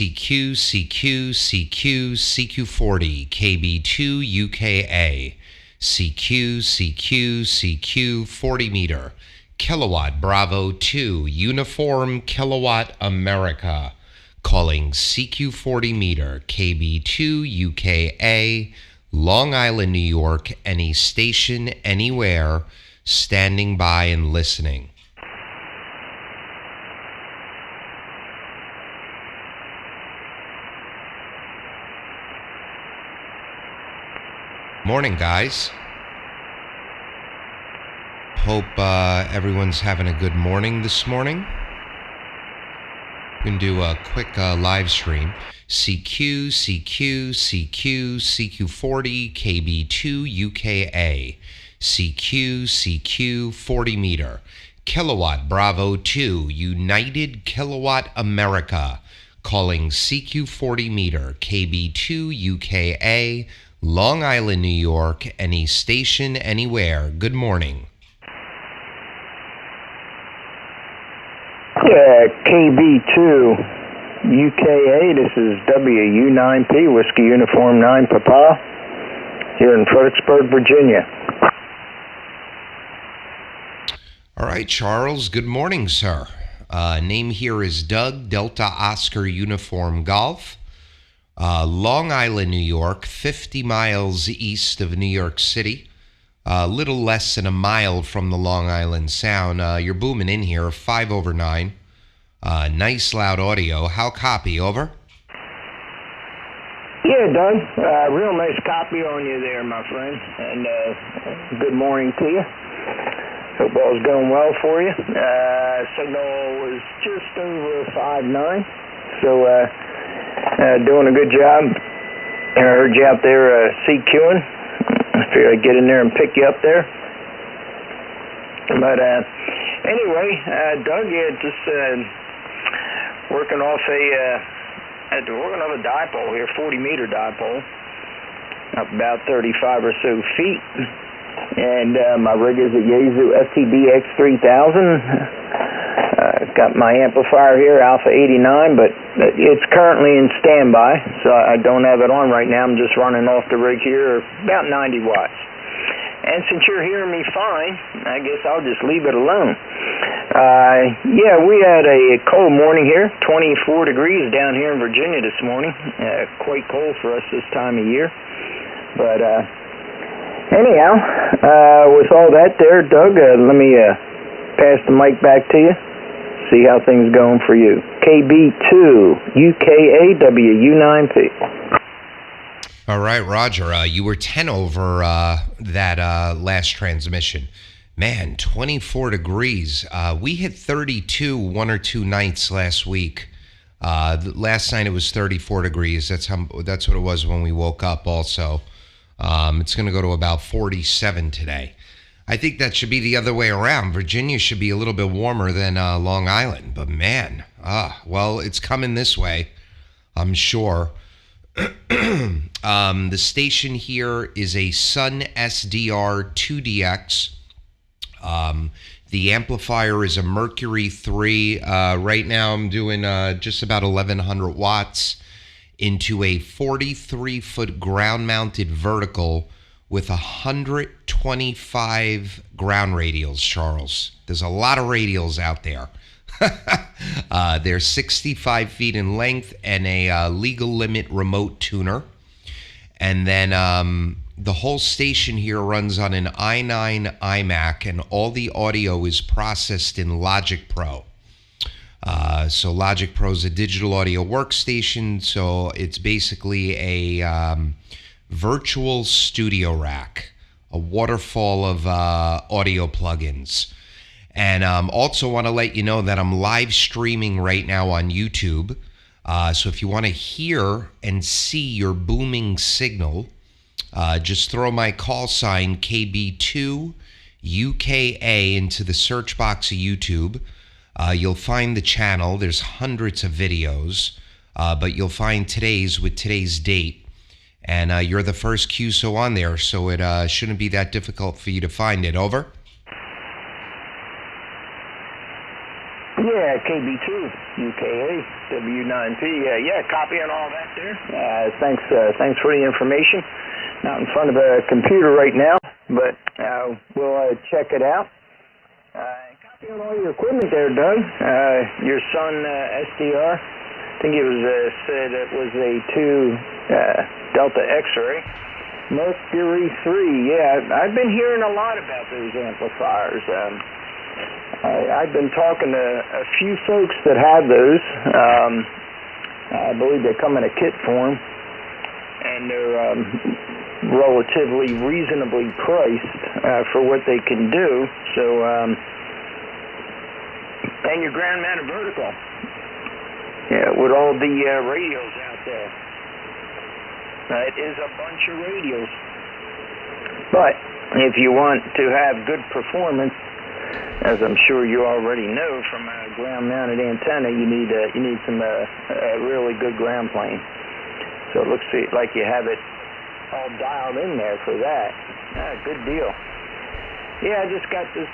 CQ, CQ, CQ, CQ40, KB2UKA, CQ, CQ, CQ, 40 meter, Kilowatt Bravo 2, Uniform Kilowatt America, calling CQ 40 meter, KB2UKA, Long Island, New York, any station, anywhere, standing by and listening. Morning, guys. Hope everyone's having a good morning this morning. We can do a quick live stream. CQ, CQ, CQ, CQ40, KB2UKA. CQ, CQ, 40 meter. Kilowatt Bravo 2, United Kilowatt America. Calling CQ 40 meter, KB2UKA. Long Island, New York, any station, anywhere. Good morning. Yeah, KB2UKA, this is WU9P, Whiskey Uniform 9 Papa, here in Fredericksburg, Virginia. All right, Charles, good morning, sir. Name here is Doug, Delta Oscar Uniform Golf. Long Island, New York, 50 miles east of New York City. A little less than a mile from the Long Island Sound. You're booming in here, 5 over 9. Nice loud audio. How copy? Over? Yeah, Doug. Real nice copy on you there, my friend. And good morning to you. Hope all's going well for you. Signal was just over 5.9. So, doing a good job. I heard you out there CQing. I figured I'd get in there and pick you up there. But anyway, Doug, yeah, just working off a dipole here, 40 meter dipole, up about 35 or so feet. And my rig is a Yaesu FTDX 3000. Got my amplifier here, Alpha 89, but it's currently in standby, so I don't have it on right now. I'm just running off the rig here, about 90 watts. And since you're hearing me fine, I guess I'll just leave it alone. Yeah, we had a cold morning here, 24 degrees down here in Virginia this morning. Quite cold for us this time of year. But anyhow, with all that there, Doug, let me pass the mic back to you. See how things going for you. KB2UKA WU9P. All right, Roger. You were 10 over that last transmission. Man, 24 degrees. We hit 32 one or two nights last week. Last night it was 34 degrees. That's what it was when we woke up also. It's going to go to about 47 today. I think that should be the other way around. Virginia should be a little bit warmer than Long Island. But man, well, it's coming this way, I'm sure. The station here is a Sunsdr2 DX. The amplifier is a Mercury III. Right now I'm doing just about 1100 watts into a 43-foot ground-mounted vertical with 125 ground radials, Charles. There's a lot of radials out there. They're 65 feet in length and a legal limit remote tuner. And then the whole station here runs on an i9 iMac, and all the audio is processed in Logic Pro. So Logic Pro is a digital audio workstation, so it's basically a virtual studio rack, a waterfall of audio plugins. And also want to let you know that I'm live streaming right now on YouTube. So if you want to hear and see your booming signal, just throw my call sign KB2UKA into the search box of YouTube. You'll find the channel. There's hundreds of videos, but you'll find today's with today's date. And you're the first QSO on there, so it shouldn't be that difficult for you to find it. Over? Yeah, KB2UKA, W9P. Yeah, copying all that there. Thanks for the information. Not in front of a computer right now, but we'll check it out. Copying all your equipment there, Doug. Your son, SDR, I think it was said it was a 2 Delta X-ray. Mercury III, yeah, I've been hearing a lot about those amplifiers. I've been talking to a few folks that have those. I believe they come in a kit form, and they're relatively reasonably priced for what they can do. So, and your ground mounted vertical, yeah, with all the radios out there. It is a bunch of radios. But if you want to have good performance, as I'm sure you already know from a ground-mounted antenna, you need some really good ground plane. So it looks like you have it all dialed in there for that. Good deal. Yeah, I just got this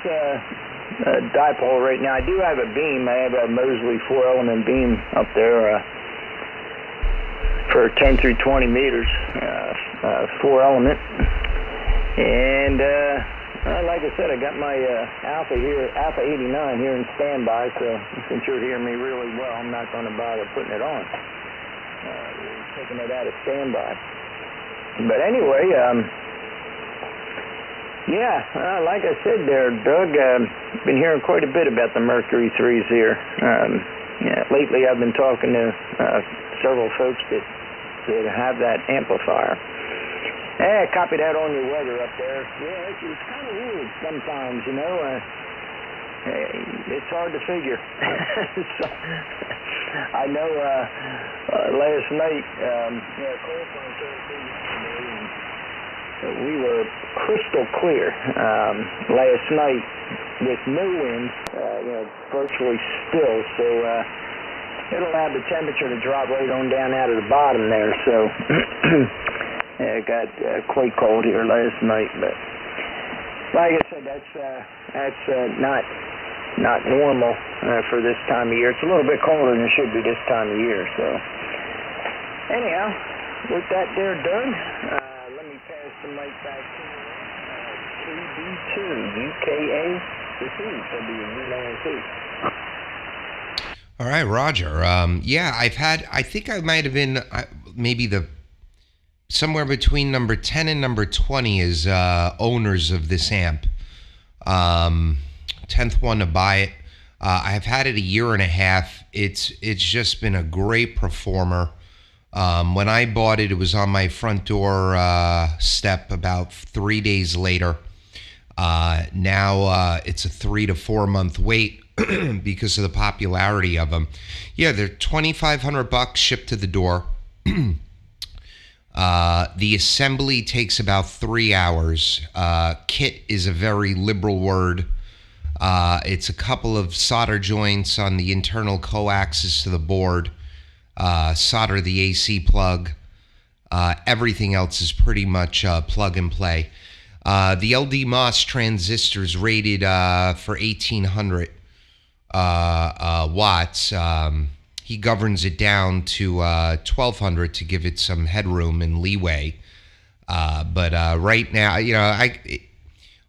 dipole right now. I do have a beam. I have a Mosley 4-element beam up there for 10 through 20 meters, 4-element. And like I said, I got my Alpha 89 here in standby, so since you're hearing me really well, I'm not going to bother putting it on. Taking it out of standby. But anyway, yeah, like I said there, Doug, been hearing quite a bit about the Mercury IIIs here. Yeah, lately I've been talking to several folks that have that amplifier. Yeah, copy that on your weather up there. Yeah, it's kind of weird sometimes, you know. It's hard to figure. So, I know last night, Cole we were crystal clear last night with no wind, virtually still. So it allowed the temperature to drop right on down out of the bottom there. So. Yeah, it got quite cold here last night, but like I said, that's not normal for this time of year. It's a little bit colder than it should be this time of year. So anyhow, with that there done, let me pass the mic back to KB2UKA. This is W9P. All right, Roger. Yeah, I think I might have been maybe somewhere between number 10 and number 20 is owners of this amp. 10th one to buy it. I've had it a year and a half. It's just been a great performer. When I bought it, it was on my front door step about 3 days later. Now it's a 3 to 4 month wait because of the popularity of them. Yeah, they're $2,500 shipped to the door. The assembly takes about 3 hours. Kit is a very liberal word. It's a couple of solder joints on the internal coaxes to the board, solder the AC plug. Everything else is pretty much plug and play. The LD MOS transistor is rated for 1800 watts. He governs it down to 1200 to give it some headroom and leeway. But right now,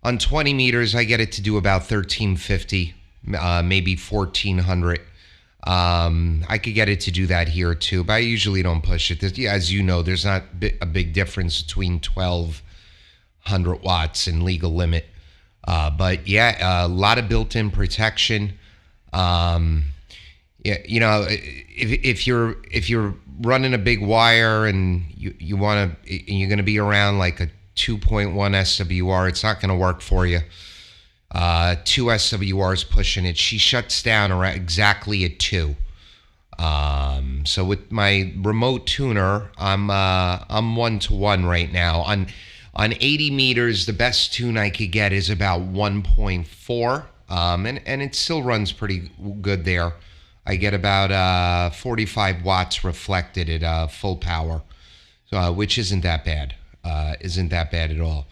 on 20 meters, I get it to do about 1350, maybe 1400. I could get it to do that here too, but I usually don't push it. As you know, there's not a big difference between 1200 watts and legal limit. But yeah, a lot of built-in protection. Yeah, if you're running a big wire and you're going to be around like a 2.1 SWR, it's not going to work for you. 2 SWRs pushing it. She shuts down around exactly at 2. So with my remote tuner, I'm 1-to-1 right now. On 80 meters, the best tune I could get is about 1.4, and it still runs pretty good there. I get about 45 watts reflected at full power, which isn't that bad. Isn't that bad at all.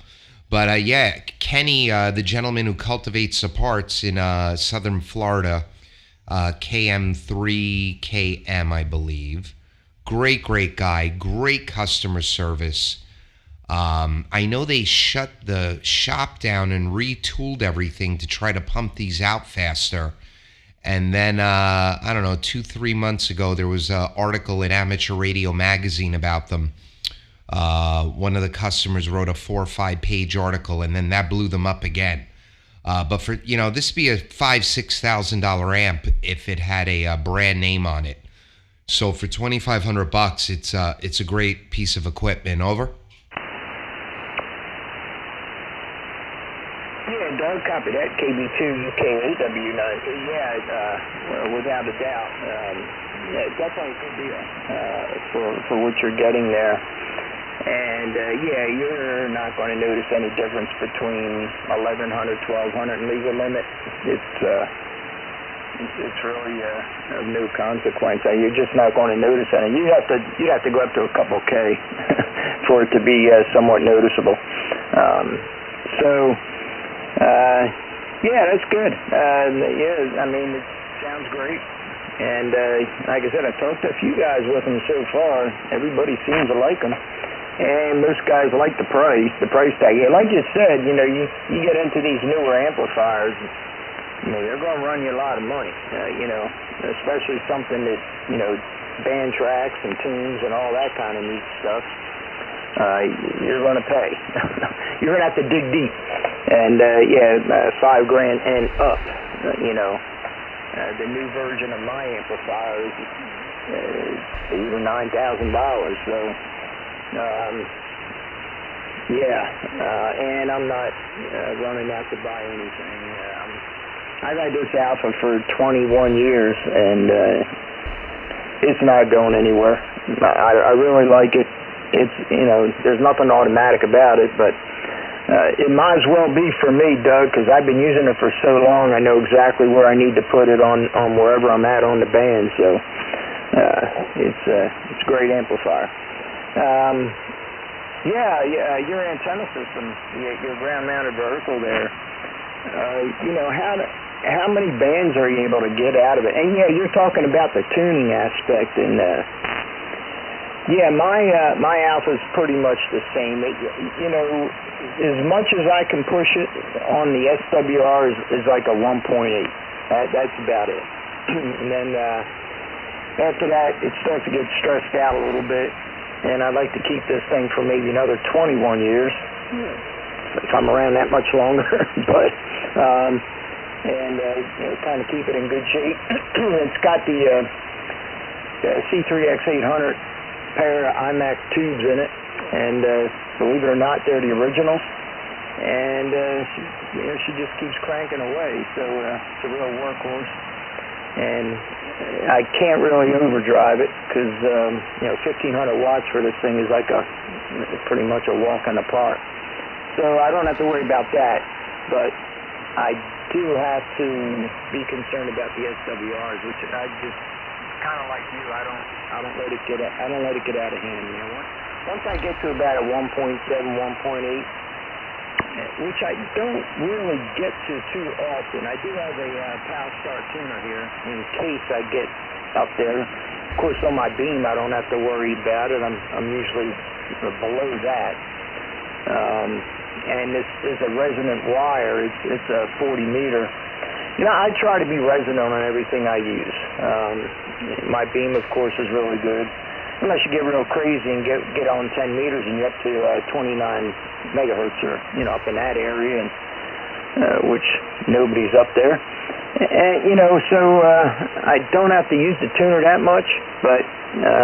But yeah, Kenny, the gentleman who cultivates the parts in southern Florida, KM3KM, I believe. Great guy, great customer service. I know they shut the shop down and retooled everything to try to pump these out faster. And then, I don't know, 2-3 months ago, there was an article in Amateur Radio Magazine about them. One of the customers wrote a 4 or 5 page article, and then that blew them up again. But for, this would be a $5,000-$6,000 amp if it had a brand name on it. So for $2,500, it's a great piece of equipment. Over. Yeah, Doug, copy that. KB2UKA W9. Yeah, without a doubt. Yeah, definitely a good deal for what you're getting there. And yeah, you're not going to notice any difference between 1100, 1200 and legal limit. It's really of no consequence. You're just not going to notice any. You'd have to go up to a couple K for it to be somewhat noticeable. Yeah, that's good. Yeah, I mean, it sounds great. And like I said, I've talked to a few guys with them so far. Everybody seems to like them. And most guys like the price tag. Yeah, like you said, you get into these newer amplifiers, they're going to run you a lot of money, especially something that, band tracks and tunes and all that kind of neat stuff. You're going to pay. You're going to have to dig deep. And, $5,000 and up, the new version of my amplifier is $8,000 or $9,000, so... and I'm not running out to buy anything. I've had this Alpha for 21 years, and it's not going anywhere. I really like it. It's, there's nothing automatic about it, but it might as well be for me, Doug, because I've been using it for so long. I know exactly where I need to put it on wherever I'm at on the band, so it's a great amplifier. Your antenna system, your ground-mounted vertical there, how many bands are you able to get out of it? And yeah, you're talking about the tuning aspect, and my Alpha's pretty much the same. As much as I can push it on the SWR is like a 1.8. That's about it. And then after that, it starts to get stressed out a little bit. And I'd like to keep this thing for maybe another 21 years, if I'm around that much longer. But kind of keep it in good shape. It's got the C3X800 pair of iMac tubes in it, and believe it or not, they're the originals. And she just keeps cranking away. So it's a real workhorse. And I can't really overdrive it because 1,500 watts for this thing is like pretty much a walk in the park. So I don't have to worry about that, but I do have to be concerned about the SWRs, which I just kind of like you. I don't let it get out of hand. Once I get to about a 1.7, 1.8. Which I don't really get to too often. I do have a Power Star tuner here in case I get up there. Of course, on my beam, I don't have to worry about it. I'm usually below that. And this is a resonant wire. It's a 40 meter. I try to be resonant on everything I use. My beam, of course, is really good. Unless you get real crazy and get on 10 meters and you're up to 29 megahertz or, up in that area, and which nobody's up there. And, so I don't have to use the tuner that much, but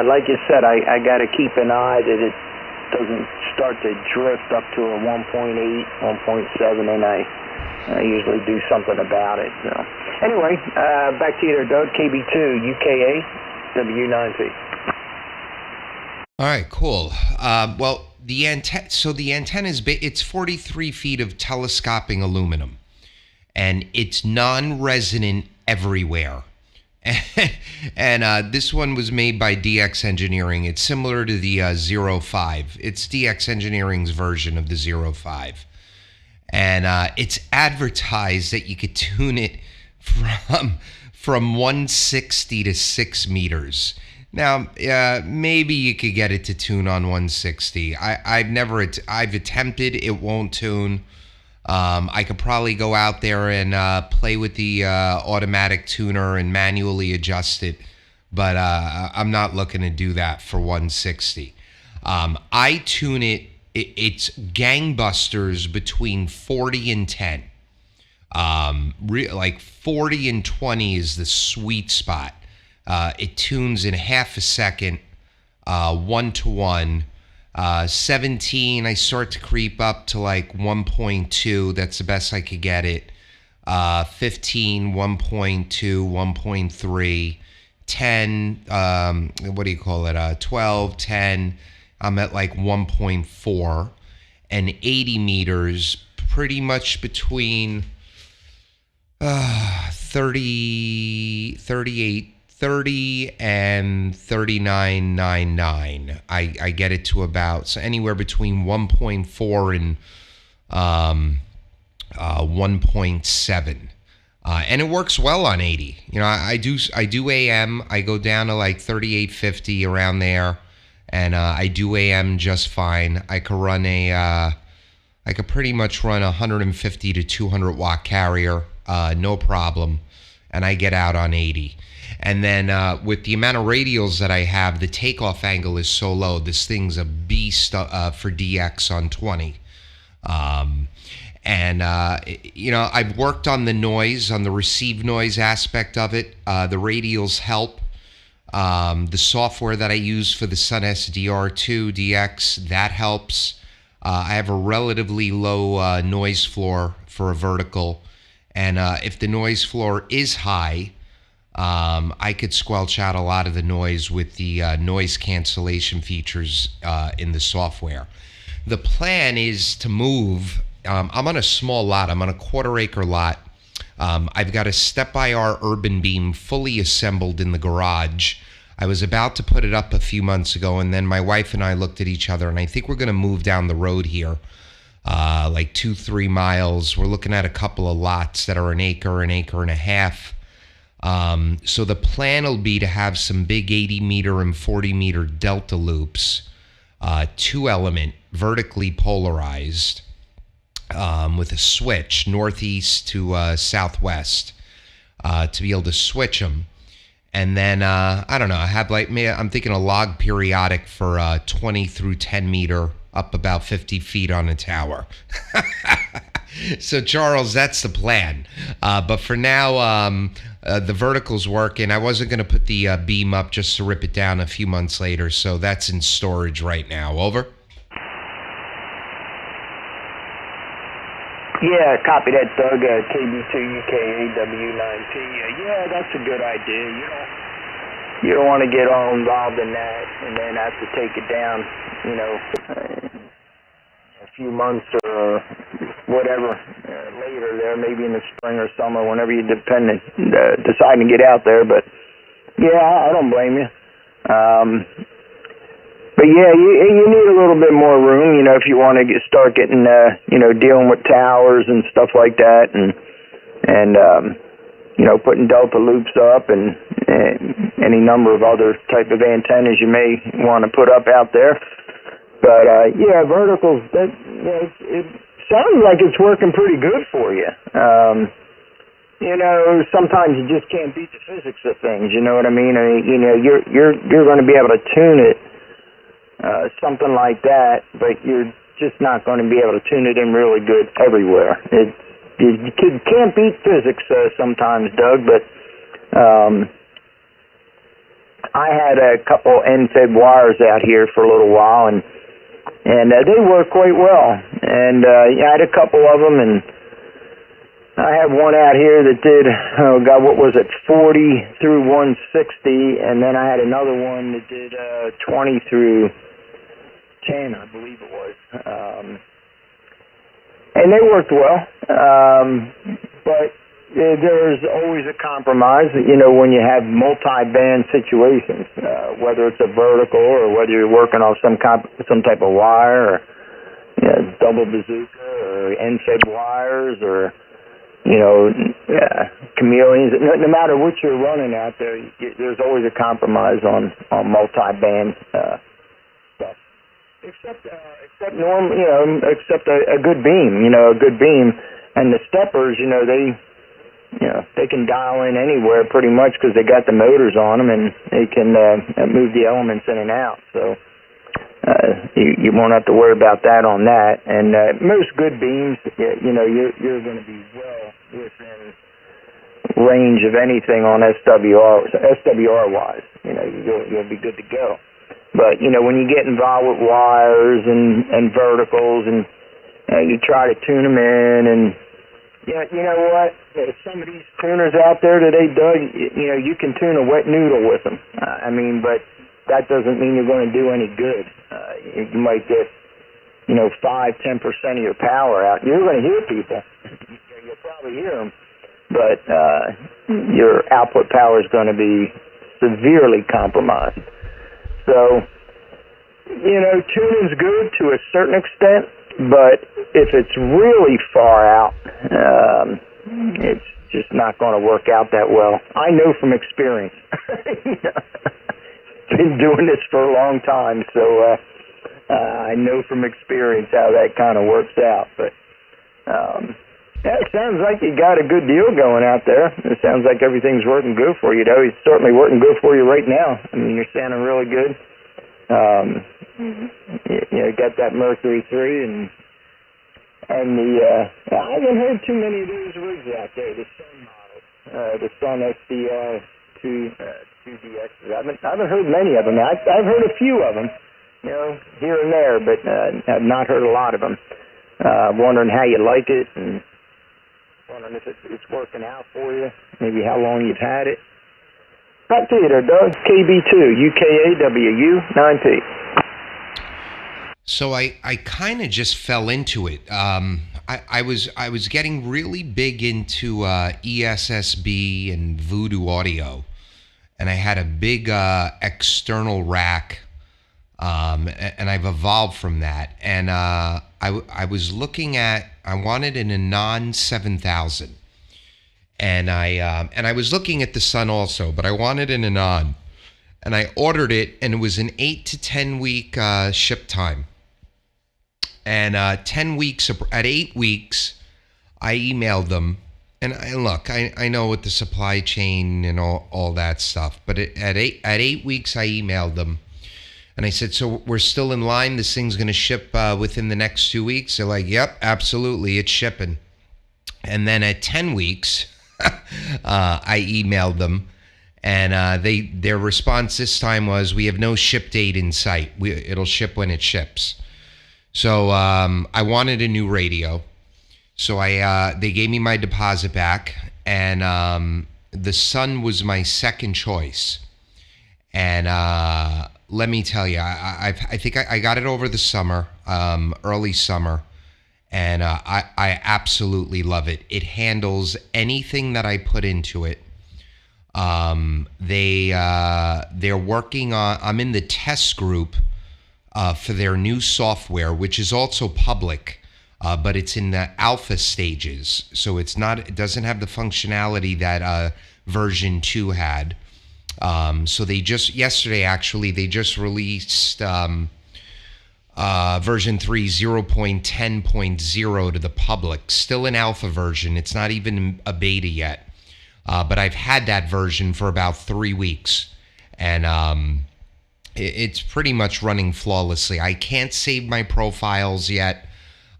like you said, I got to keep an eye that it doesn't start to drift up to a 1.8, 1.7, and I usually do something about it. So anyway, back to you there, Doug. KB2UKA W9P. All right, cool. Well, the antenna is it's 43 feet of telescoping aluminum, and it's non-resonant everywhere. And this one was made by DX Engineering. It's similar to the 05. It's DX Engineering's version of the 05. And it's advertised that you could tune it from 160 to 6 meters. Now, maybe you could get it to tune on 160. I've attempted. It won't tune. I could probably go out there and play with the automatic tuner and manually adjust it, but I'm not looking to do that for 160. I tune it. It's gangbusters between 40 and 10. Like 40 and 20 is the sweet spot. It tunes in half a second, 1-to-1. 17, I start to creep up to like 1.2. That's the best I could get it. 15, 1.2, 1.3. 10, what do you call it? 12, 10. I'm at like 1.4. And 80 meters, pretty much between 30 and 39.99. I get it to about, so anywhere between 1.4 and 1.7. And it works well on 80. You know, I do AM. I go down to like 3850 around there, and I do AM just fine. I could run I could pretty much run a 150 to 200 watt carrier, no problem, and I get out on 80. And then with the amount of radials that I have, the takeoff angle is so low. This thing's a beast for DX on 20. You know, I've worked on the noise, on the receive noise aspect of it. The radials help. The software that I use for the Sunsdr2 DX, that helps. I have a relatively low noise floor for a vertical. And if the noise floor is high, I could squelch out a lot of the noise with the noise cancellation features in the software. The plan is to move. I'm on a small lot. I'm on a 1/4 acre lot. I've got a step-by-R urban beam fully assembled in the garage. I was about to put it up a few months ago, and then my wife and I looked at each other, and I think we're going to move down the road here, like 2-3 miles. We're looking at a couple of lots that are an acre and a half. So the plan will be to have some big 80 meter and 40 meter delta loops, 2-element, vertically polarized, with a switch northeast to southwest, to be able to switch them. And then, I don't know, I have like, I'm thinking a log periodic for 20 through 10 meter, up about 50 feet on a tower. So, Charles, that's the plan. But for now, the vertical's working. I wasn't going to put the beam up just to rip it down a few months later, so that's in storage right now. Over? Yeah, copy that, Doug. KB2UKA W9P. Yeah, that's a good idea. You don't want to get all involved in that and then have to take it down, you know, a few months or whatever later there, maybe in the spring or summer, whenever you decide to get out there. But yeah, I don't blame you. But yeah, you need a little bit more room, you know, if you want to start getting, you know, dealing with towers and stuff like that, and you know, putting delta loops up and any number of other type of antennas you may want to put up out there. But yeah, verticals, it sounds like it's working pretty good for you. You know, sometimes you just can't beat the physics of things. You know what I mean? You know, you're going to be able to tune it. Something like that, but you're just not going to be able to tune it in really good everywhere. You can't beat physics sometimes, Doug, but I had a couple end-fed wires out here for a little while, and they work quite well. And yeah, I had a couple of them, and I had one out here that did, oh God, what was it, 40 through 160, and then I had another one that did 20 through 10, I believe it was. And they worked well, but there's always a compromise, you know, when you have multi-band situations, whether it's a vertical or whether you're working off some type of wire, or, you know, double bazooka or end-fed wires, or chameleons. No matter what you're running out there, there's always a compromise on multi-band stuff. Except a good beam. A good beam, and the steppers. They can dial in anywhere pretty much because they got the motors on them, and they can move the elements in and out. So you won't have to worry about that on that. And most good beams, you're going to be well within range of anything on SWR wise. You'll be good to go. But when you get involved with wires and verticals, and you try to tune them in, and you know what? Some of these tuners out there today, Doug, you can tune a wet noodle with them. But that doesn't mean you're going to do any good. You might get, 5-10% of your power out. You're going to hear people. You'll probably hear them. But your output power is going to be severely compromised. So, tuning's good to a certain extent, but if it's really far out, it's just not going to work out that well. I know from experience. Been doing this for a long time, so I know from experience how that kind of works out. But it sounds like you got a good deal going out there. It sounds like everything's working good for you, though. It's certainly working good for you right now. You're sounding really good. You got that Mercury III and the I haven't heard too many of those rigs out there. The Sun models, the Sunsdr2 DX. I haven't heard many of them. I've heard a few of them, here and there, but I've not heard a lot of them. Wondering how you like it, and wondering if it's working out for you. Maybe how long you've had it. Back to you there, Doug. KB2UKA WU9P. So I kind of just fell into it. I was getting really big into ESSB and Voodoo Audio, and I had a big external rack, and I've evolved from that. And I was looking at, I wanted an Anon 7000, and I was looking at the Sun also, but I wanted an Anon, and I ordered it, and it was an 8 to 10 week ship time. And 10 weeks, at 8 weeks, I emailed them. And look, I know with the supply chain and all that stuff, but at 8 weeks, I emailed them. And I said, so we're still in line? This thing's going to ship within the next 2 weeks? They're like, yep, absolutely, it's shipping. And then at 10 weeks, I emailed them. And their response this time was, we have no ship date in sight. It'll ship when it ships. So I wanted a new radio, so they gave me my deposit back, and the Sun was my second choice. And let me tell you, I think I got it over the summer, early summer, and I absolutely love it. It handles anything that I put into it. They're working on. I'm in the test group. For their new software, which is also public, but it's in the alpha stages, so it doesn't have the functionality that version 2 had. So yesterday actually they just released version 3 0.10.0 to the public. Still an alpha version. It's not even a beta yet, but I've had that version for about 3 weeks, and it's pretty much running flawlessly. I can't save my profiles yet,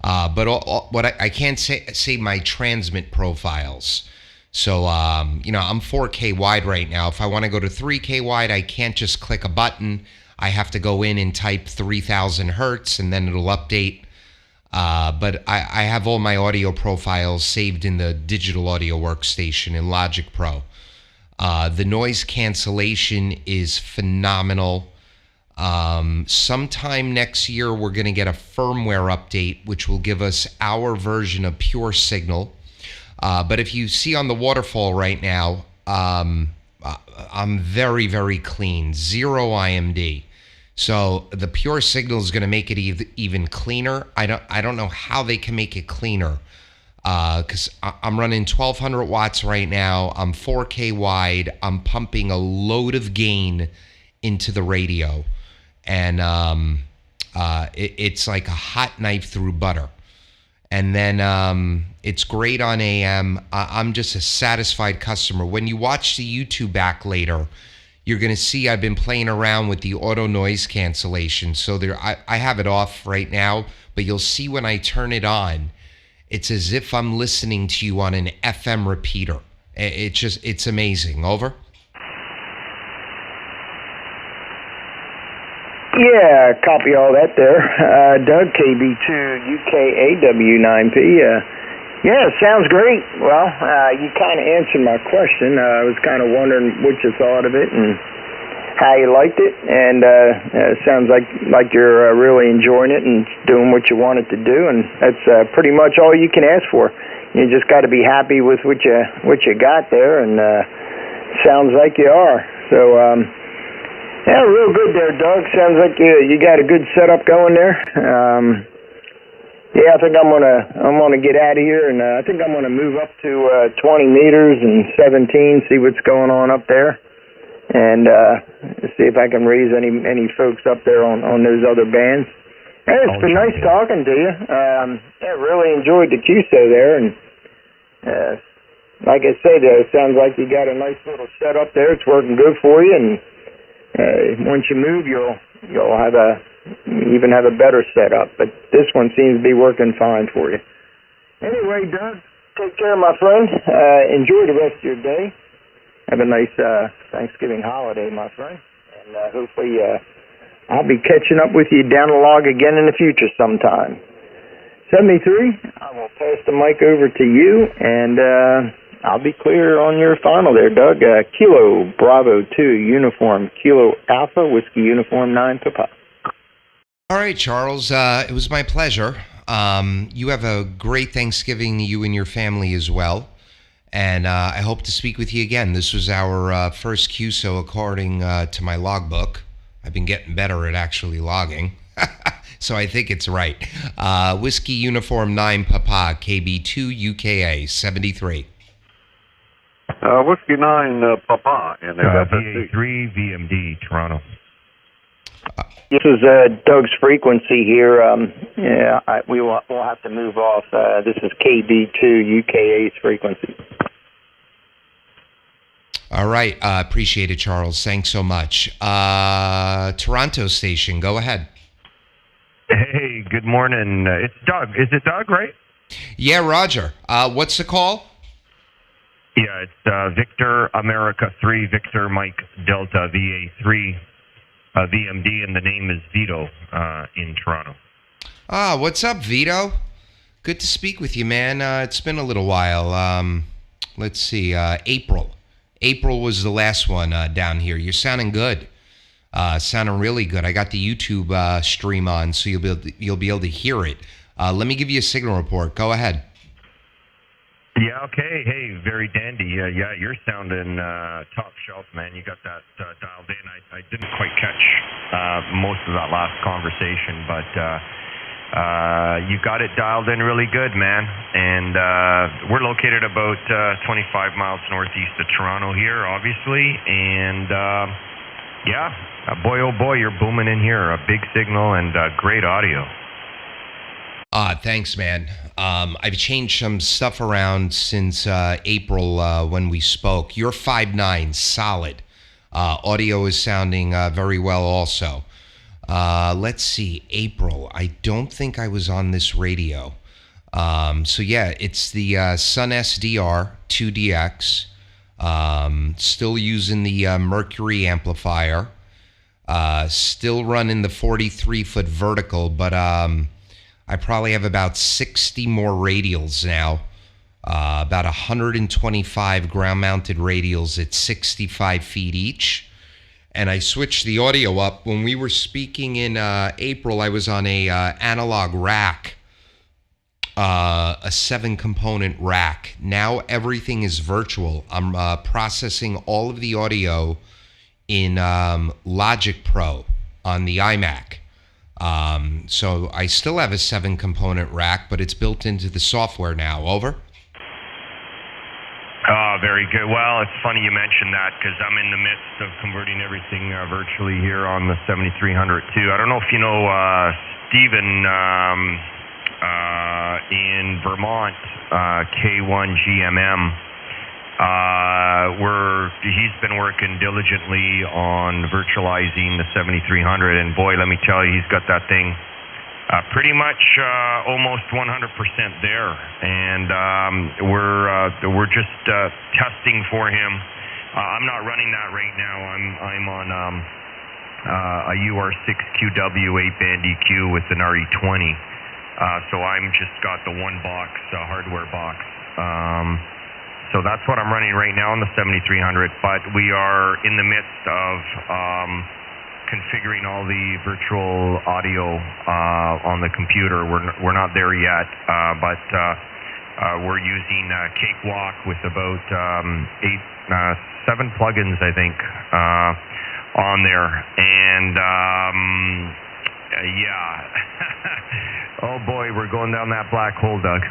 but I can't save my transmit profiles. So, I'm 4K wide right now. If I want to go to 3K wide, I can't just click a button. I have to go in and type 3000 hertz, and then it'll update. But I have all my audio profiles saved in the digital audio workstation in Logic Pro. The noise cancellation is phenomenal. Sometime next year, we're going to get a firmware update, which will give us our version of pure signal. But if you see on the waterfall right now, I'm very, very clean, 0 IMD. So the pure signal is going to make it even cleaner. I don't know how they can make it cleaner. because I'm running 1200 watts right now. I'm 4K wide. I'm pumping a load of gain into the radio, and it's like a hot knife through butter. And then it's great on AM. I'm just a satisfied customer. When you watch the YouTube back later, you're going to see I've been playing around with the auto noise cancellation. So I have it off right now, but you'll see when I turn it on, it's as if I'm listening to you on an FM repeater. It's amazing. Over? Yeah, copy all that there. Doug, KB2UKA W9P. Yeah, sounds great. Well, you kind of answered my question. I was kind of wondering what you thought of it and how you liked it. And it sounds like you're really enjoying it and doing what you want it to do. And that's pretty much all you can ask for. You just got to be happy with what you got there. And sounds like you are. So, yeah, real good there, Doug. Sounds like you got a good setup going there. Yeah, I think I'm gonna get out of here, and I think I'm gonna move up to 20 meters and 17, see what's going on up there, and see if I can raise any folks up there on those other bands. Hey, it's been nice talking to you. Yeah, really enjoyed the QSO there, and like I said, it sounds like you got a nice little setup there. It's working good for you, and once you move, you'll have even have a better setup. But this one seems to be working fine for you. Anyway, Doug, take care, my friend. Enjoy the rest of your day. Have a nice Thanksgiving holiday, my friend. And hopefully I'll be catching up with you down the log again in the future sometime. 73, I will pass the mic over to you, and I'll be clear on your final there, Doug. Kilo Bravo 2 Uniform Kilo Alpha Whiskey Uniform 9 Papa. All right, Charles. It was my pleasure. You have a great Thanksgiving, you and your family as well. And I hope to speak with you again. This was our first QSO according to my logbook. I've been getting better at actually logging. So I think it's right. Whiskey Uniform 9 Papa, KB2UKA 73. Whiskey 9 Papa in the VA3 VMD Toronto. This is Doug's frequency here. Yeah, we'll have to move off. This is KB2UKA's frequency. All right. Appreciate it, Charles. Thanks so much. Toronto station, go ahead. Hey, good morning. It's Doug. Is it Doug, right? Yeah, Roger. What's the call? Yeah, it's Victor America 3, Victor Mike Delta VA3 VMD, and the name is Vito in Toronto. What's up, Vito? Good to speak with you, man. It's been a little while. Let's see, April. April was the last one down here. You're sounding good. Sounding really good. I got the YouTube stream on, so you'll be able to hear it. Let me give you a signal report. Go ahead. Yeah, okay. Hey, very dandy. Yeah, you're sounding top shelf, man. You got that dialed in. I didn't quite catch most of that last conversation, but you got it dialed in really good, man. And we're located about 25 miles northeast of Toronto here, obviously. And yeah, boy, oh boy, you're booming in here. A big signal and great audio. Thanks, man. I've changed some stuff around since April when we spoke. You're 5'9", solid. Audio is sounding very well also. Let's see, April. I don't think I was on this radio. So yeah, it's the Sunsdr2 DX. Still using the Mercury amplifier. Still running the 43-foot vertical, but I probably have about 60 more radials now, about 125 ground-mounted radials at 65 feet each. And I switched the audio up. When we were speaking in April, I was on a analog rack, a 7-component rack. Now everything is virtual. I'm processing all of the audio in Logic Pro on the iMac. So I still have a 7-component rack, but it's built into the software now. Over? Very good. Well, it's funny you mentioned that because I'm in the midst of converting everything virtually here on the 7300 too. I don't know if you know Steven in Vermont, K2UKA. He's been working diligently on virtualizing the 7300, and boy, let me tell you, he's got that thing pretty much almost 100% there, and we're just testing for him. I'm not running that right now. I'm on a UR6QW 8-band EQ with an RE20, so I'm just got the one box, hardware box. So that's what I'm running right now on the 7300, but we are in the midst of configuring all the virtual audio on the computer. We're not there yet, but we're using Cakewalk with about 7 plugins, I think, on there. And yeah, oh boy, we're going down that black hole, Doug.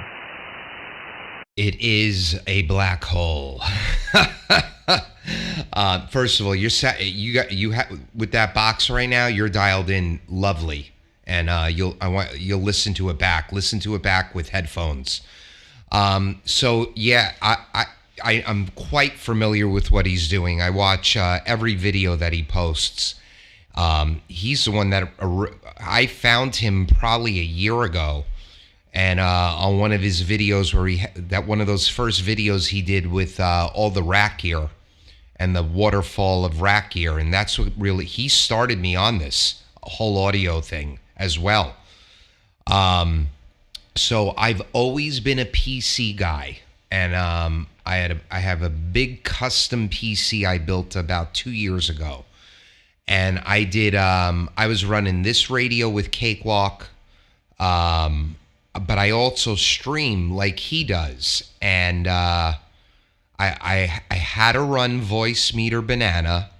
It is a black hole. First of all, with that box right now, you're dialed in lovely, and you'll listen to it back. Listen to it back with headphones. So yeah, I'm quite familiar with what he's doing. I watch every video that he posts. He's the one that I found him probably a year ago. And on one of his videos one of those first videos he did with all the rack gear and the waterfall of rack gear. And that's what really, he started me on this whole audio thing as well. So I've always been a PC guy. And I have a big custom PC I built about 2 years ago. And I was running this radio with Cakewalk. But I also stream like he does, and I had to run Voice Meter Banana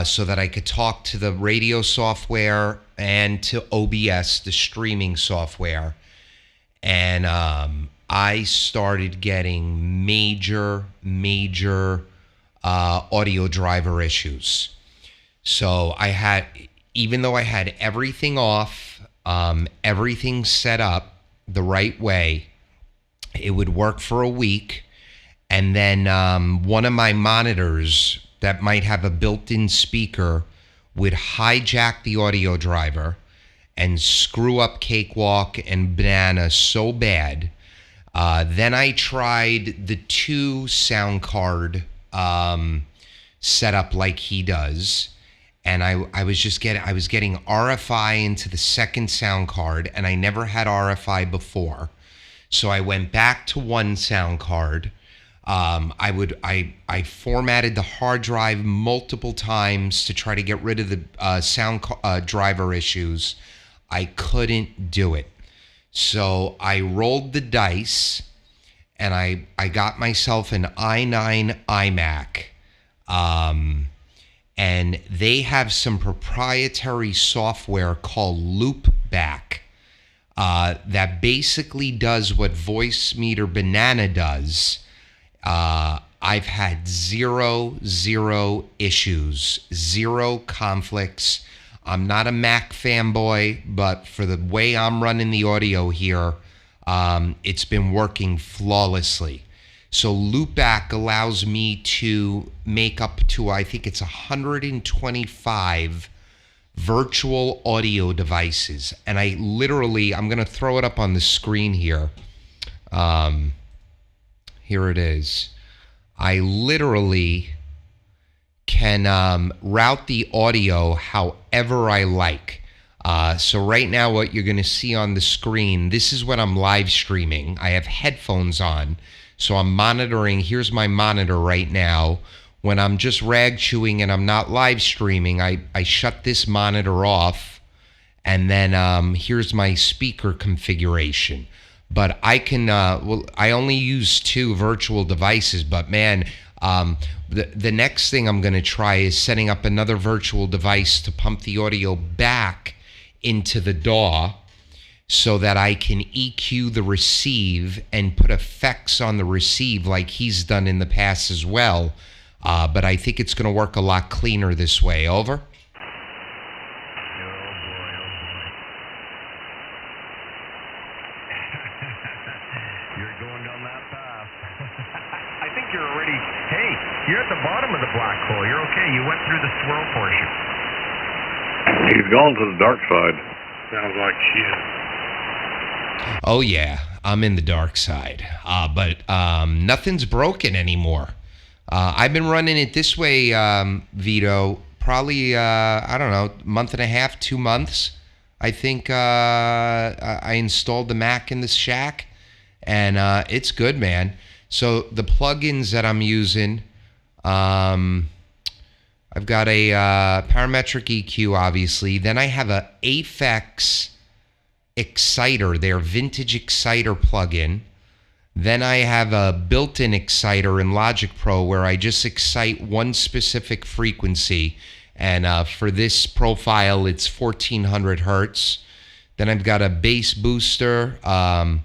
so that I could talk to the radio software and to OBS, the streaming software, and I started getting major audio driver issues. So even though I had everything off, everything set up the right way, it would work for a week, and then one of my monitors that might have a built-in speaker would hijack the audio driver and screw up Cakewalk and Banana so bad. Then I tried the 2 sound card setup like he does. And I was getting RFI into the second sound card, and I never had RFI before. So I went back to 1 sound card. I formatted the hard drive multiple times to try to get rid of the sound driver issues. I couldn't do it. So I rolled the dice, and I got myself an i9 iMac. And they have some proprietary software called Loopback that basically does what Voice Meter Banana does. I've had zero issues, 0 conflicts. I'm not a Mac fanboy, but for the way I'm running the audio here, it's been working flawlessly. So Loopback allows me to make up to, I think it's 125 virtual audio devices. And I'm going to throw it up on the screen here. Here it is. I literally can route the audio however I like. So right now what you're going to see on the screen, this is what I'm live streaming. I have headphones on. So I'm monitoring, here's my monitor right now. When I'm just rag chewing and I'm not live streaming, I shut this monitor off, and then here's my speaker configuration. But I can, I only use 2 virtual devices, but man, the next thing I'm gonna try is setting up another virtual device to pump the audio back into the DAW so that I can EQ the receive and put effects on the receive like he's done in the past as well. But I think it's going to work a lot cleaner this way. Over? You're at the bottom of the black hole. You're okay. You went through the swirl portion. He's gone to the dark side. Sounds like shit. Oh, yeah. I'm in the dark side. But nothing's broken anymore. I've been running it this way, Vito, probably, I don't know, month and a half, 2 months. I think I installed the Mac in the shack, and it's good, man. So the plugins that I'm using... I've got a parametric EQ, obviously. Then I have a Aphex exciter, their vintage exciter plugin. Then I have a built-in exciter in Logic Pro where I just excite one specific frequency. And for this profile, it's 1400 hertz. Then I've got a bass booster, a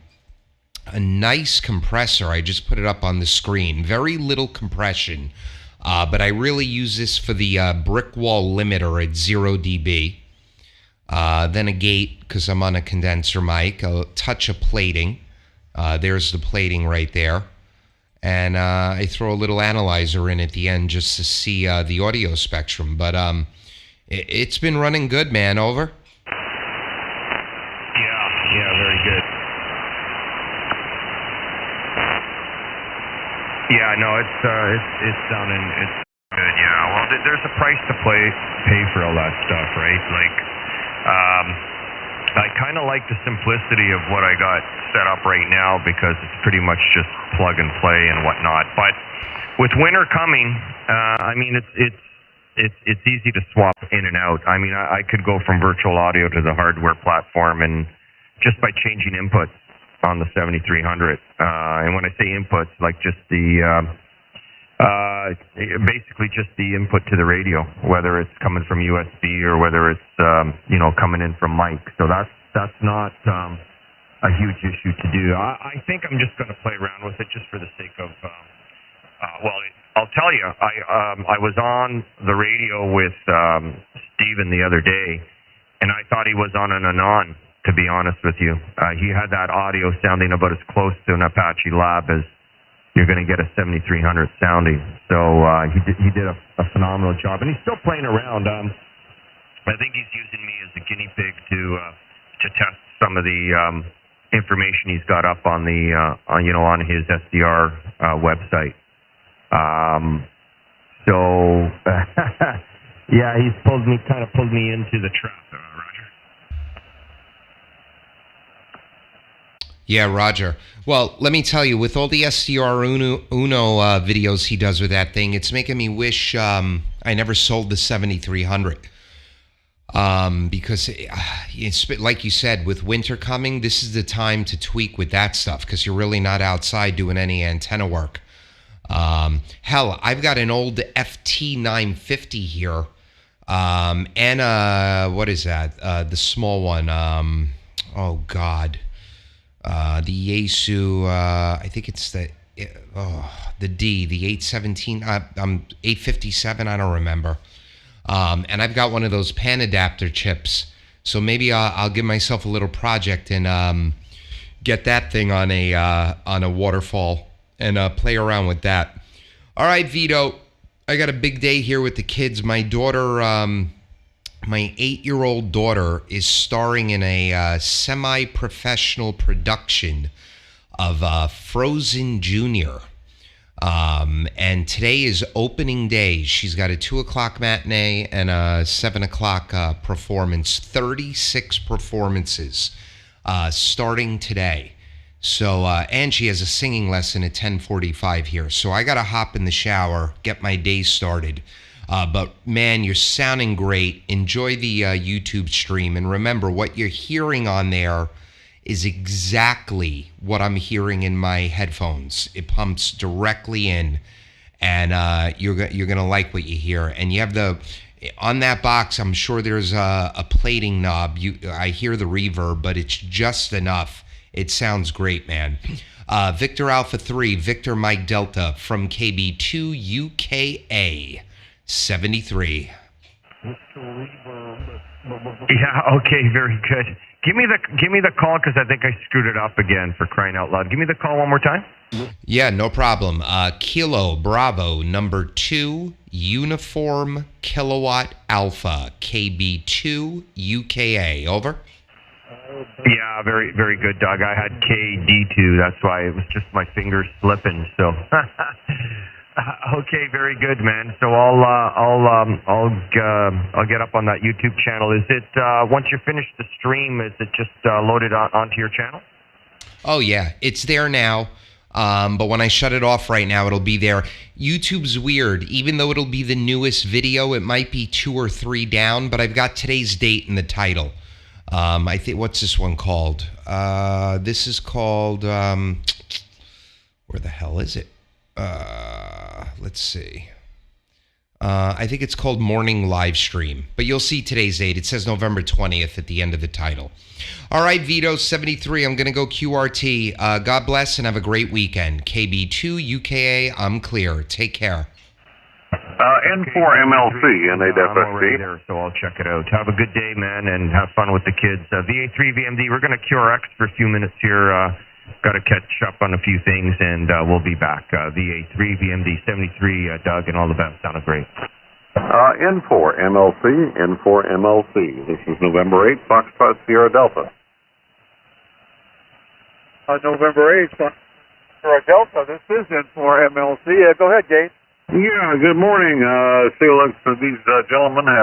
nice compressor. I just put it up on the screen. Very little compression. But I really use this for the brick wall limiter at 0 dB. Then a gate, because I'm on a condenser mic. A touch of plating. There's the plating right there. And I throw a little analyzer in at the end just to see the audio spectrum. But it's been running good, man. Over? Yeah, very good. Yeah, no, it's sounding it's good. Yeah, well, there's a price to pay for all that stuff, right? Like, I kind of like the simplicity of what I got set up right now because it's pretty much just plug and play and whatnot. But with winter coming, I mean, it's easy to swap in and out. I mean, I could go from virtual audio to the hardware platform, and just by changing inputs on the 7300. And when I say inputs, like just the, basically just the input to the radio, whether it's coming from USB or whether it's, coming in from mic. So that's not a huge issue to do. I think I'm just going to play around with it just for the sake of, I'll tell you, I was on the radio with Steven the other day, and I thought he was on an Anon. To be honest with you, he had that audio sounding about as close to an Apache Lab as you're going to get a 7300 sounding. So he did a phenomenal job, and he's still playing around. I think he's using me as a guinea pig to test some of the information he's got up on the on his SDR website. Yeah, he's pulled me into the trap, Roger. Yeah, Roger. Well, let me tell you, with all the SDR Uno videos he does with that thing, it's making me wish I never sold the 7300. Because, like you said, with winter coming, this is the time to tweak with that stuff because you're really not outside doing any antenna work. Hell, I've got an old FT950 here, and what is that? The small one. Oh God. The Yaesu, I think it's the D, the 817, 857, I don't remember. And I've got one of those pan adapter chips, so maybe I'll give myself a little project and get that thing on a waterfall and play around with that. All right, Vito, I got a big day here with the kids. My daughter, my 8-year-old daughter is starring in a semi-professional production of Frozen Junior. And today is opening day. She's got a 2 o'clock matinee and a 7 o'clock performance. 36 performances starting today. So, and she has a singing lesson at 10:45 here. So I got to hop in the shower, get my day started. But man, you're sounding great. Enjoy the YouTube stream. And remember, what you're hearing on there is exactly what I'm hearing in my headphones. It pumps directly in, and you're going to like what you hear. And you have on that box, I'm sure there's a plating knob. I hear the reverb, but it's just enough. It sounds great, man. Victor Alpha 3, Victor Mike Delta from KB2UKA 73. Yeah, okay, very good. Give me the call because I think I screwed it up again, for crying out loud. Give me the call one more time. Yeah, no problem. Kilo Bravo number 2 Uniform Kilowatt Alpha KB2UKA. Over. Yeah, very very good, Doug. I had KD2. That's why it was just my fingers slipping. So. Okay, very good, man. So I'll get up on that YouTube channel. Is it once you finish the stream? Is it just loaded onto your channel? Oh yeah, it's there now. But when I shut it off right now, it'll be there. YouTube's weird. Even though it'll be the newest video, it might be 2 or 3 down. But I've got today's date in the title. I think what's this one called? This is called. Where the hell is it? Let's see. I think it's called Morning Live Stream, but you'll see today's date. It says November 20th at the end of the title. All right, Vito 73. I'm going to go QRT. God bless and have a great weekend. KB2UKA. I'm clear. Take care. N4MLC, I'm already NAFSC. there, so I'll check it out. Have a good day, man, and have fun with the kids. VA3 VMD. We're going to QRX for a few minutes here. Got to catch up on a few things, and we'll be back. VA3, VMD 73, Doug, and all the best. Sounded great. N4MLC, N4MLC. This is November 8, Foxtrot Sierra Delta. November 8th, Sierra Delta. This is N4MLC. Go ahead, Gates. Yeah, good morning. See, look, these gentlemen have